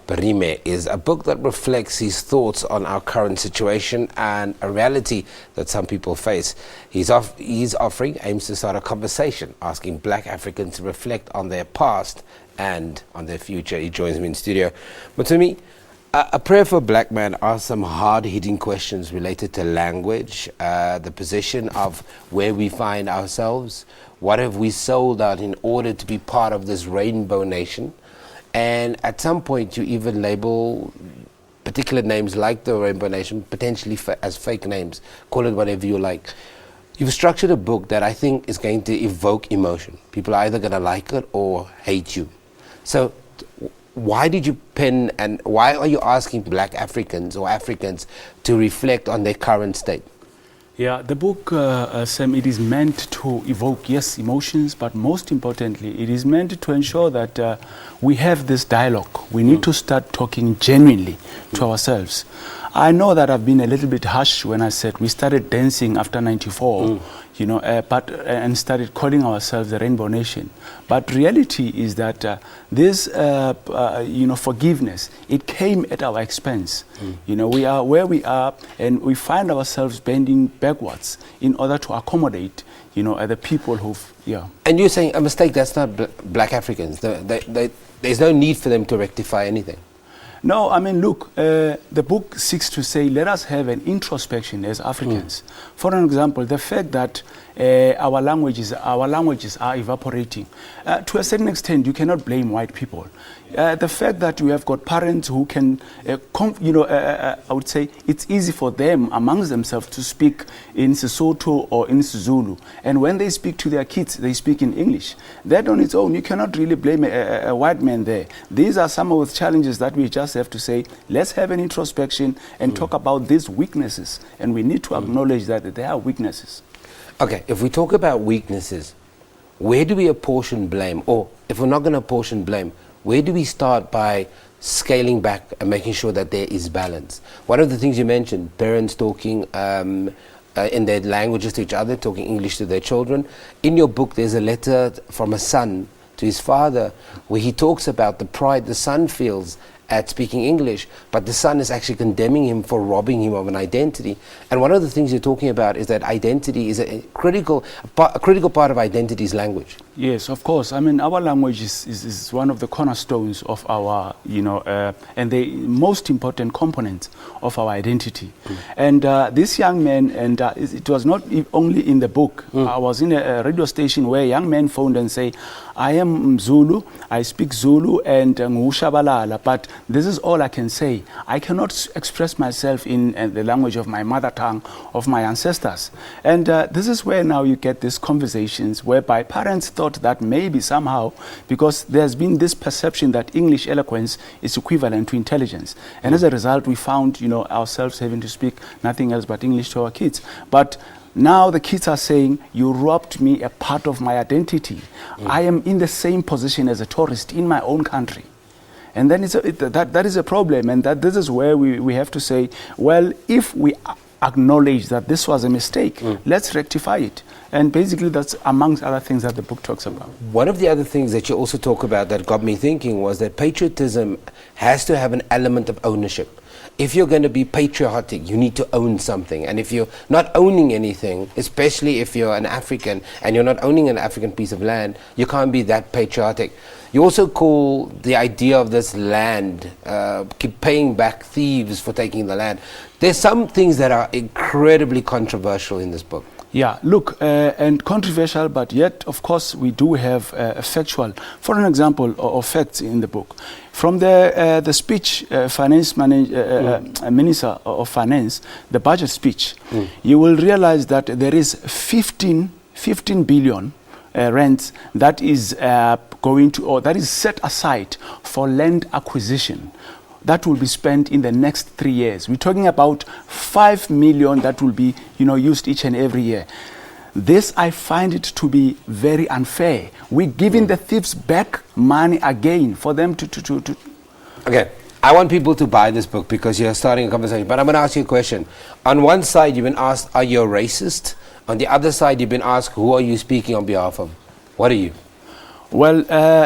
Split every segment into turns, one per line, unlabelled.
Mphirime is a book that reflects his thoughts on our current situation and a reality that some people face. He's offering aims to start a conversation, asking black Africans to reflect on their past and on their future. He joins me in studio. Motsumi, A Prayer for a Black Man asks some hard-hitting questions related to language, the position of where we find ourselves, what have we sold out in order to be part of this rainbow nation, and at some point you even label particular names like the Rainbow Nation potentially as fake names, call it whatever you like. You've structured a book that I think is going to evoke emotion. People are either going to like it or hate you. So why did you pen, and why are you asking black Africans or Africans to reflect on their current state?
Yeah, the book, Sam, it is meant to evoke, yes, emotions, but most importantly, it is meant to ensure that we have this dialogue. We need to start talking genuinely to ourselves. I know that I've been a little bit harsh when I said we started dancing after 94, you know, and started calling ourselves the Rainbow Nation. But reality is that this, you know, forgiveness, it came at our expense. You know, we are where we are, and we find ourselves bending backwards in order to accommodate, you know, the people who've, yeah.
And you're saying a mistake, that's not black Africans. There's no need for them to rectify anything.
No, I mean, look, the book seeks to say, let us have an introspection as Africans. For an example, the fact that our languages are evaporating. To a certain extent, you cannot blame white people. The fact that you have got parents who can, you know, I would say it's easy for them amongst themselves to speak in Sesotho or in Zulu. And when they speak to their kids, they speak in English. That on its own, you cannot really blame a white man there. These are some of the challenges that we just have to say, let's have an introspection and talk about these weaknesses. And we need to acknowledge that there are weaknesses.
Okay, if we talk about weaknesses, where do we apportion blame? Or if we're not going to apportion blame, where do we start by scaling back and making sure that there is balance? One of the things you mentioned, parents talking in their languages to each other, talking English to their children. In your book, there's a letter from a son to his father where he talks about the pride the son feels at speaking English, but the son is actually condemning him for robbing him of an identity. And one of the things you're talking about is that identity is a critical part of identity is language.
Yes, of course. I mean, our language is one of the cornerstones of our, you know, and the most important component of our identity. And this young man, and it was not only in the book. I was in a radio station where a young man phoned and say, I am Zulu, I speak Zulu and Ngushabalala, but this is all I can say. I cannot express myself in the language of my mother tongue, of my ancestors. And this is where now you get these conversations whereby parents thought that maybe somehow, because there's been this perception that English eloquence is equivalent to intelligence. And as a result, we found, you know, ourselves having to speak nothing else but English to our kids. But now the kids are saying, you robbed me a part of my identity. I am in the same position as a tourist in my own country. And then that is a problem, and that this is where we have to say, well, if we acknowledge that this was a mistake, let's rectify it. And basically that's amongst other things that the book talks about.
One of the other things that you also talk about that got me thinking was that patriotism has to have an element of ownership. If you're going to be patriotic, you need to own something. And if you're not owning anything, especially if you're an African and you're not owning an African piece of land, you can't be that patriotic. You also call the idea of this land, keep paying back thieves for taking the land. There's some things that are incredibly controversial in this book.
Yeah, look, and controversial, but yet, of course, we do have factual, for an example, of facts in the book. From the speech, Minister of Finance, the budget speech, you will realize that there is 15 billion rents that is going to, or that is set aside for land acquisition. That will be spent in the next 3 years. We're talking about 5 million that will be, you know, used each and every year. This, I find it to be very unfair. We're giving the thieves back money again for them to.
Okay, I want people to buy this book because you're starting a conversation, but I'm going to ask you a question. On one side, you've been asked, are you a racist? On the other side, you've been asked, who are you speaking on behalf of? What are you?
Well,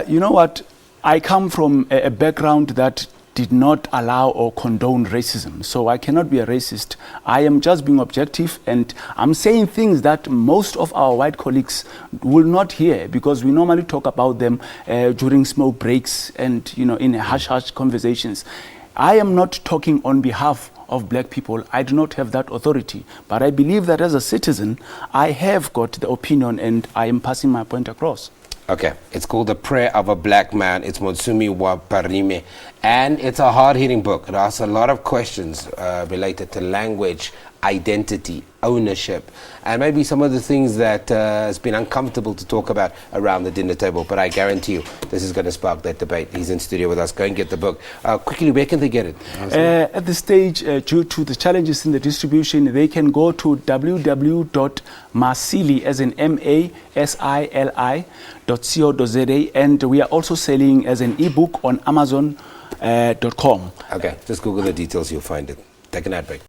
you know what? I come from a background that did not allow or condone racism. So I cannot be a racist. I am just being objective, and I'm saying things that most of our white colleagues will not hear, because we normally talk about them during smoke breaks and, you know, in hush-hush conversations. I am not talking on behalf of black people. I do not have that authority. But I believe that as a citizen, I have got the opinion, and I am passing my point across.
Okay, it's called The Prayer of a Black Man. It's Motsumi Oa Mphirime, and it's a hard-hitting book. It asks a lot of questions related to language, identity, ownership, and maybe some of the things that has been uncomfortable to talk about around the dinner table. But I guarantee you, this is going to spark that debate. He's in studio with us. Go and get the book. Quickly, where can they get it?
At this stage, due to the challenges in the distribution, they can go to www.masili, as in masili.co.za, and we are also selling as an ebook on Amazon.com.
Okay, just Google the details, you'll find it. Take an ad break.